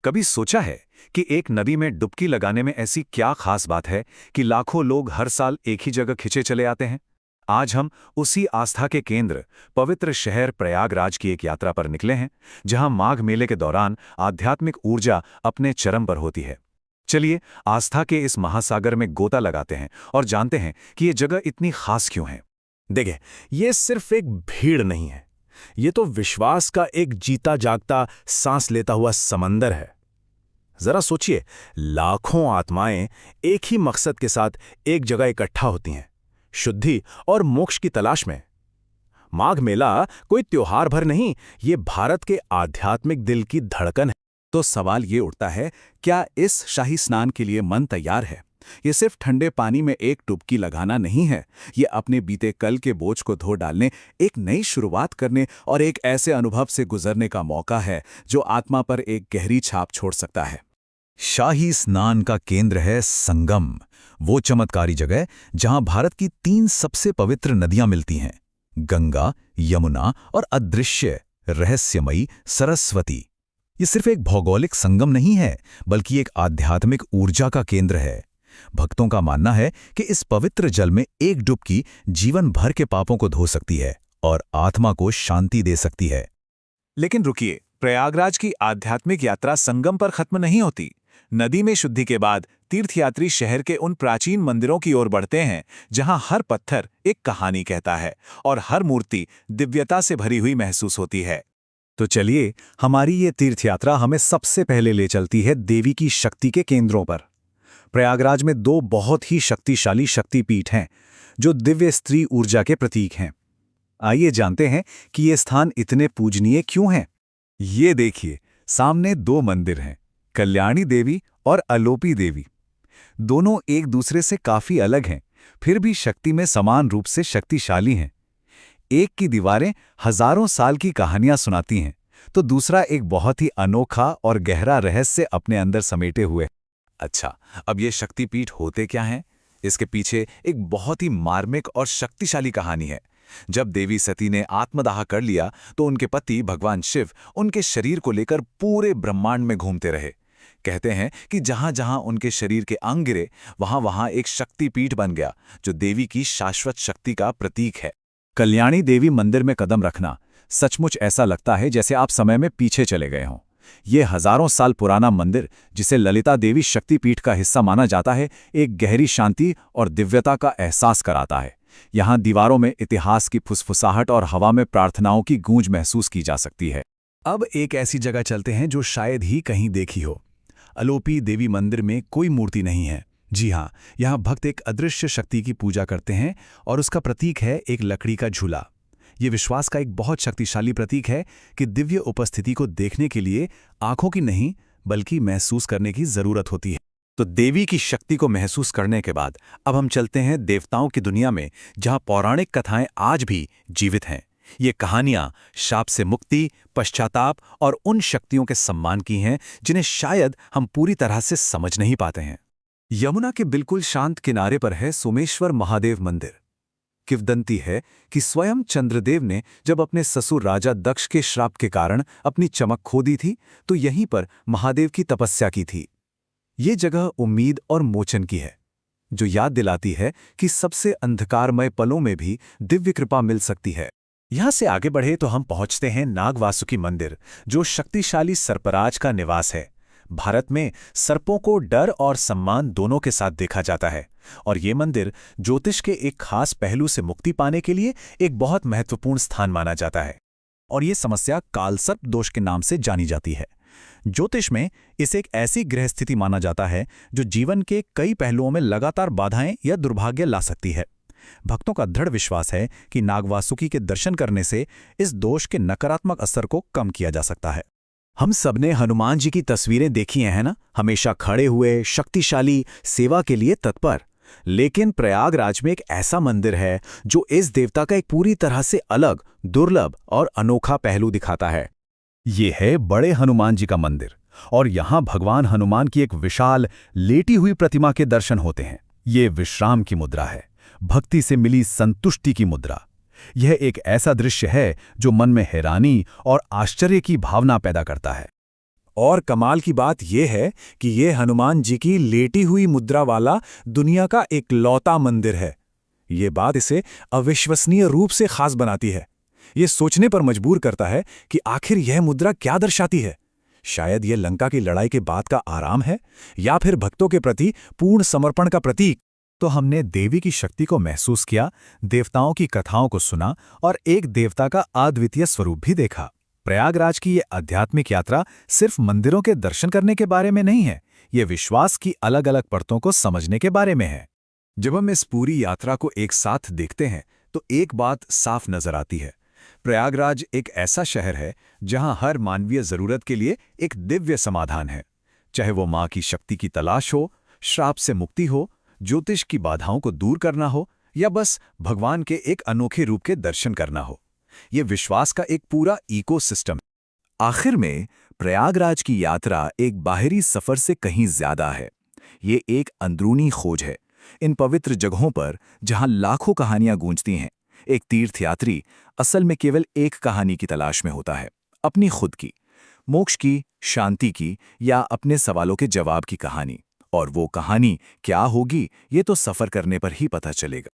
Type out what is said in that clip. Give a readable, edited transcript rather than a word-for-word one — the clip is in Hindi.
कभी सोचा है कि एक नदी में डुबकी लगाने में ऐसी क्या खास बात है कि लाखों लोग हर साल एक ही जगह खिंचे चले आते हैं? आज हम उसी आस्था के केंद्र, पवित्र शहर प्रयागराज की एक यात्रा पर निकले हैं, जहां माघ मेले के दौरान आध्यात्मिक ऊर्जा अपने चरम पर होती है। चलिए, आस्था के इस महासागर में गोता लगाते हैं और जानते हैं कि ये जगह इतनी खास क्यों है। देखिए, ये सिर्फ एक भीड़ नहीं है। ये तो विश्वास का एक जीता जागता सांस लेता हुआ समंदर है। जरा सोचिए, लाखों आत्माएं एक ही मकसद के साथ एक जगह इकट्ठा होती हैं, शुद्धि और मोक्ष की तलाश में। माघ मेला कोई त्योहार भर नहीं, ये भारत के आध्यात्मिक दिल की धड़कन है। तो सवाल ये उठता है, क्या इस शाही स्नान के लिए मन तैयार है? ये सिर्फ ठंडे पानी में एक डुबकी लगाना नहीं है, ये अपने बीते कल के बोझ को धो डालने, एक नई शुरुआत करने और एक ऐसे अनुभव से गुजरने का मौका है जो आत्मा पर एक गहरी छाप छोड़ सकता है। शाही स्नान का केंद्र है संगम, वो चमत्कारी जगह जहां भारत की 3 सबसे पवित्र नदियां मिलती हैं, गंगा, यमुना और अदृश्य रहस्यमयी सरस्वती। ये सिर्फ एक भौगोलिक संगम नहीं है, बल्कि एक आध्यात्मिक ऊर्जा का केंद्र है। भक्तों का मानना है कि इस पवित्र जल में एक डुबकी जीवन भर के पापों को धो सकती है और आत्मा को शांति दे सकती है। लेकिन रुकिए, प्रयागराज की आध्यात्मिक यात्रा संगम पर खत्म नहीं होती। नदी में शुद्धि के बाद तीर्थयात्री शहर के उन प्राचीन मंदिरों की ओर बढ़ते हैं, जहां हर पत्थर एक कहानी कहता है और हर मूर्ति दिव्यता से भरी हुई महसूस होती है। तो चलिए, हमारी ये तीर्थयात्रा हमें सबसे पहले ले चलती है देवी की शक्ति के केंद्रों पर। प्रयागराज में 2 बहुत ही शक्तिशाली शक्तिपीठ हैं, जो दिव्य स्त्री ऊर्जा के प्रतीक हैं। आइए जानते हैं कि ये स्थान इतने पूजनीय क्यों हैं। ये देखिए, सामने 2 मंदिर हैं, कल्याणी देवी और अलोपी देवी। दोनों एक दूसरे से काफी अलग हैं, फिर भी शक्ति में समान रूप से शक्तिशाली हैं। एक की दीवारें हजारों साल की कहानियां सुनाती हैं, तो दूसरा एक बहुत ही अनोखा और गहरा रहस्य अपने अंदर समेटे हुए। अच्छा, अब ये शक्तिपीठ होते क्या हैं? इसके पीछे एक बहुत ही मार्मिक और शक्तिशाली कहानी है। जब देवी सती ने आत्मदाह कर लिया, तो उनके पति भगवान शिव उनके शरीर को लेकर पूरे ब्रह्मांड में घूमते रहे। कहते हैं कि जहां जहां उनके शरीर के अंग गिरे, वहां वहां एक शक्तिपीठ बन गया, जो देवी की शाश्वत शक्ति का प्रतीक है। कल्याणी देवी मंदिर में कदम रखना सचमुच ऐसा लगता है जैसे आप समय में पीछे चले गए हों। ये हजारों साल पुराना मंदिर, जिसे ललिता देवी शक्तिपीठ का हिस्सा माना जाता है, एक गहरी शांति और दिव्यता का एहसास कराता है। यहाँ दीवारों में इतिहास की फुसफुसाहट और हवा में प्रार्थनाओं की गूंज महसूस की जा सकती है। अब एक ऐसी जगह चलते हैं जो शायद ही कहीं देखी हो। अलोपी देवी मंदिर में कोई मूर्ति नहीं है। जी हाँ, यहाँ भक्त एक अदृश्य शक्ति की पूजा करते हैं और उसका प्रतीक है एक लकड़ी का झूला। ये विश्वास का एक बहुत शक्तिशाली प्रतीक है कि दिव्य उपस्थिति को देखने के लिए आंखों की नहीं, बल्कि महसूस करने की जरूरत होती है। तो देवी की शक्ति को महसूस करने के बाद अब हम चलते हैं देवताओं की दुनिया में, जहां पौराणिक कथाएं आज भी जीवित हैं। ये कहानियां शाप से मुक्ति, पश्चाताप और उन शक्तियों के सम्मान की हैं जिन्हें शायद हम पूरी तरह से समझ नहीं पाते हैं। यमुना के बिल्कुल शांत किनारे पर है सोमेश्वर महादेव मंदिर। किंवदंती है कि स्वयं चंद्रदेव ने जब अपने ससुर राजा दक्ष के श्राप के कारण अपनी चमक खो दी थी, तो यहीं पर महादेव की तपस्या की थी। ये जगह उम्मीद और मोचन की है, जो याद दिलाती है कि सबसे अंधकारमय पलों में भी दिव्य कृपा मिल सकती है। यहां से आगे बढ़े तो हम पहुंचते हैं नागवासुकी मंदिर, जो शक्तिशाली सर्पराज का निवास है। भारत में सर्पों को डर और सम्मान दोनों के साथ देखा जाता है, और ये मंदिर ज्योतिष के एक खास पहलू से मुक्ति पाने के लिए एक बहुत महत्वपूर्ण स्थान माना जाता है। और ये समस्या कालसर्प दोष के नाम से जानी जाती है। ज्योतिष में इसे एक ऐसी ग्रह स्थिति माना जाता है जो जीवन के कई पहलुओं में लगातार बाधाएं या दुर्भाग्य ला सकती है। भक्तों का दृढ़ विश्वास है कि नागवासुकी के दर्शन करने से इस दोष के नकारात्मक असर को कम किया जा सकता है। हम सबने हनुमान जी की तस्वीरें देखी हैं ना, हमेशा खड़े हुए, शक्तिशाली, सेवा के लिए तत्पर। लेकिन प्रयागराज में एक ऐसा मंदिर है जो इस देवता का एक पूरी तरह से अलग, दुर्लभ और अनोखा पहलू दिखाता है। ये है बड़े हनुमान जी का मंदिर, और यहाँ भगवान हनुमान की एक विशाल लेटी हुई प्रतिमा के दर्शन होते हैं। ये विश्राम की मुद्रा है, भक्ति से मिली संतुष्टि की मुद्रा। यह एक ऐसा दृश्य है जो मन में हैरानी और आश्चर्य की भावना पैदा करता है। और कमाल की बात यह है कि यह हनुमान जी की लेटी हुई मुद्रा वाला दुनिया का इकलौता मंदिर है। ये बात इसे अविश्वसनीय रूप से खास बनाती है। ये सोचने पर मजबूर करता है कि आखिर यह मुद्रा क्या दर्शाती है। शायद यह लंका की लड़ाई के बाद का आराम है, या फिर भक्तों के प्रति पूर्ण समर्पण का प्रतीक। तो हमने देवी की शक्ति को महसूस किया, देवताओं की कथाओं को सुना और एक देवता का अद्वितीय स्वरूप भी देखा। प्रयागराज की ये आध्यात्मिक यात्रा सिर्फ मंदिरों के दर्शन करने के बारे में नहीं है, ये विश्वास की अलग अलग परतों को समझने के बारे में है। जब हम इस पूरी यात्रा को एक साथ देखते हैं तो एक बात साफ नजर आती है। प्रयागराज एक ऐसा शहर है जहां हर मानवीय जरूरत के लिए एक दिव्य समाधान है। चाहे वो मां की शक्ति की तलाश हो, श्राप से मुक्ति हो, ज्योतिष की बाधाओं को दूर करना हो, या बस भगवान के एक अनोखे रूप के दर्शन करना हो। ये विश्वास का एक पूरा इकोसिस्टम। आखिर में प्रयागराज की यात्रा एक बाहरी सफर से कहीं ज्यादा है। ये एक अंदरूनी खोज है। इन पवित्र जगहों पर जहां लाखों कहानियां गूंजती हैं, एक तीर्थयात्री असल में केवल एक कहानी की तलाश में होता है, अपनी खुद की, मोक्ष की, शांति की, या अपने सवालों के जवाब की कहानी। और वो कहानी क्या होगी, ये तो सफर करने पर ही पता चलेगा।